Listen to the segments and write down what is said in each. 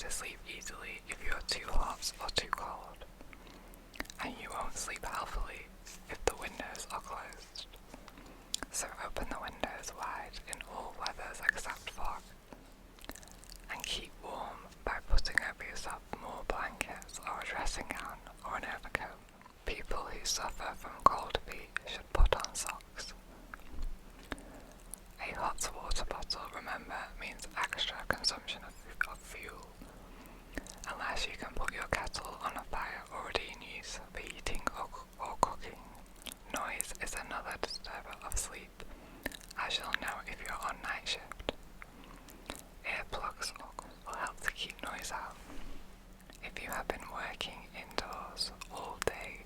to sleep easily if you are too hot or too cold, and you won't sleep healthily if the windows are closed. So open the windows wide in all weathers except fog, and keep warm by putting over yourself more blankets or a dressing gown or an overcoat. People who suffer from cold feet should put on socks. A hot water bottle, remember, means extra consumption of fuel, unless you can put your kettle on a fire already in use for heating or cooking. Noise is another disturber of sleep, as you'll know if you're on night shift. Earplugs will help to keep noise out. If you have been working indoors all day,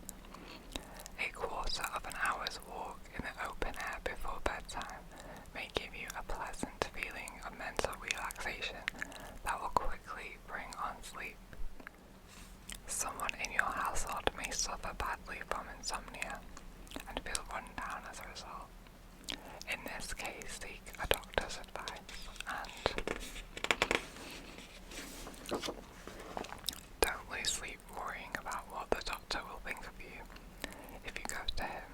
a quarter of an hour's walk in the open air before bedtime may give you a pleasant feeling of mental relaxation that will quickly bring on sleep. Someone in your household may suffer badly from insomnia and feel run down as a result. In this case, seek a doctor's advice and don't lose sleep worrying about what the doctor will think of you if you go to him.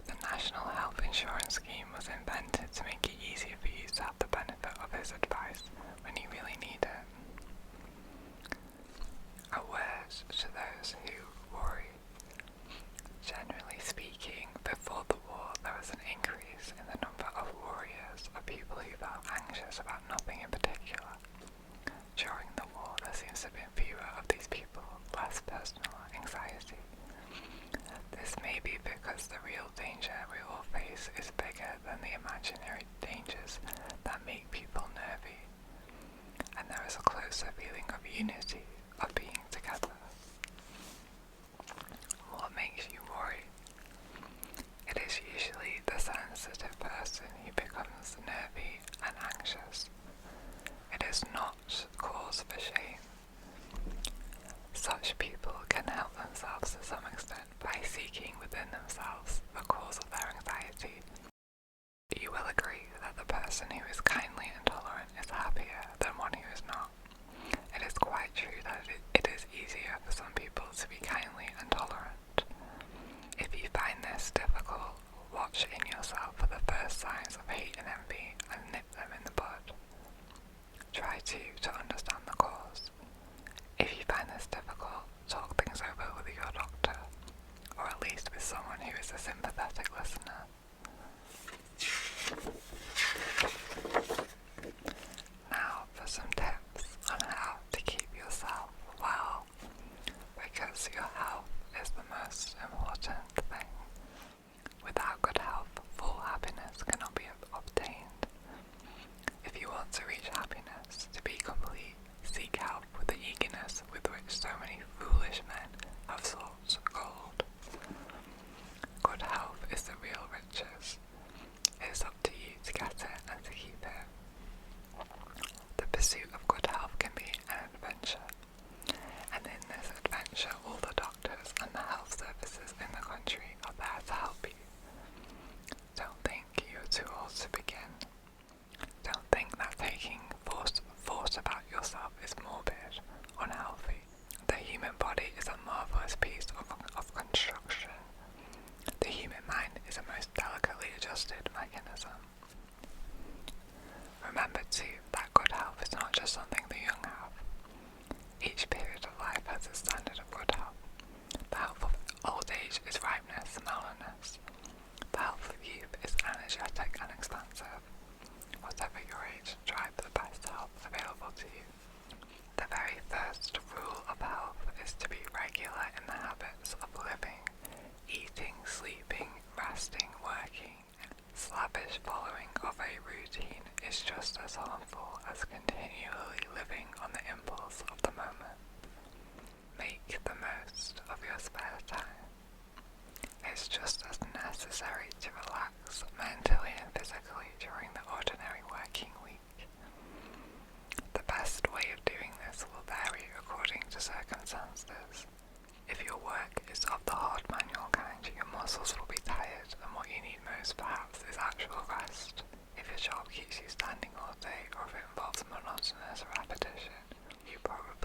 The National Health Insurance Scheme was invented to make it easier for you to have the benefit of his advice when you really need it. A word to those who worry. Generally speaking, before the war there was an increase in the number of worriers, of people who felt anxious about nothing in particular. During the war there seems to have been fewer of these people, less personal anxiety. This may be because the real danger we all face is bigger than the imaginary dangers that make people nervy, and there is a closer feeling of unity, of being together. What makes you worry? It is usually the sensitive person who becomes nervy and anxious. It is not cause for shame. Such people can help themselves to some extent by seeking within themselves the cause of their anxiety. You will agree that the person who is kindly and tolerant is happier than one who is not. It is quite true that it is easier for some people to be kindly and tolerant. If you find this difficult, watch in yourself for the first signs of hate and envy and nip them in the bud. Try to understand the cause. If you find this difficult, talk things over with your doctor, or at least with someone who is a sympathetic listener. Now for some tips on how to keep yourself well, because your health is the most important thing. Without good health, full happiness cannot be obtained. If you want to reach happiness, to be complete, seek help with the eagerness with which so many foolish men have sought gold. Good health is the real riches. It is up to you to get it and to keep it. The pursuit of good health can be an adventure, and in this adventure all the doctors and the health services in the country are there to help you. Don't think you are too old to begin. Don't think that taking thought about yourself is morbid, unhealthy. The human body is a marvelous piece of construction. The human mind is a most delicately adjusted mechanism. Remember too that good health is not just something the young have. Each period of life has its standard of good health. The health of old age is ripeness and mellowness. The health of youth is energetic and expansive. Whatever your age, try for the best health available to you. The very first rule of health is to be regular in the habits of living, eating, sleeping, resting, working. Slavish following of a routine is just as harmful as continually living on the impulse of the moment. Make the most of your spare time. It's just as necessary to relax mentally and physically during the ordinary working week. The best way of doing this will vary according to circumstances. If your work is of the hard manual kind, your muscles will be tired, and what you need most perhaps is actual rest. If your job keeps you standing all day, or if it involves monotonous repetition, you probably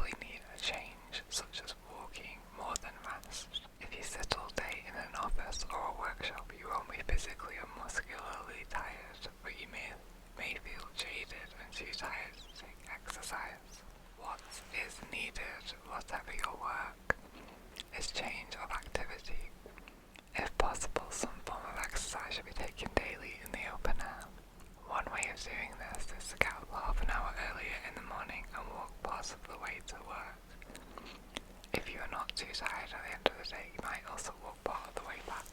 too tired at the end of the day, you might also walk part of the way back.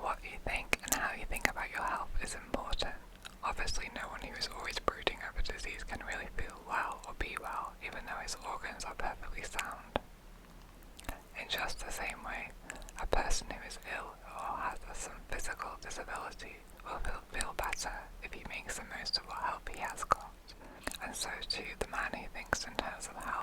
What you think and how you think about your health is important. Obviously, no one who is always brooding over disease can really feel well or be well, even though his organs are perfectly sound. In just the same way, a person who is ill or has some physical disability will feel better if he makes the most of what help he has got. And so too, the man who thinks in terms of how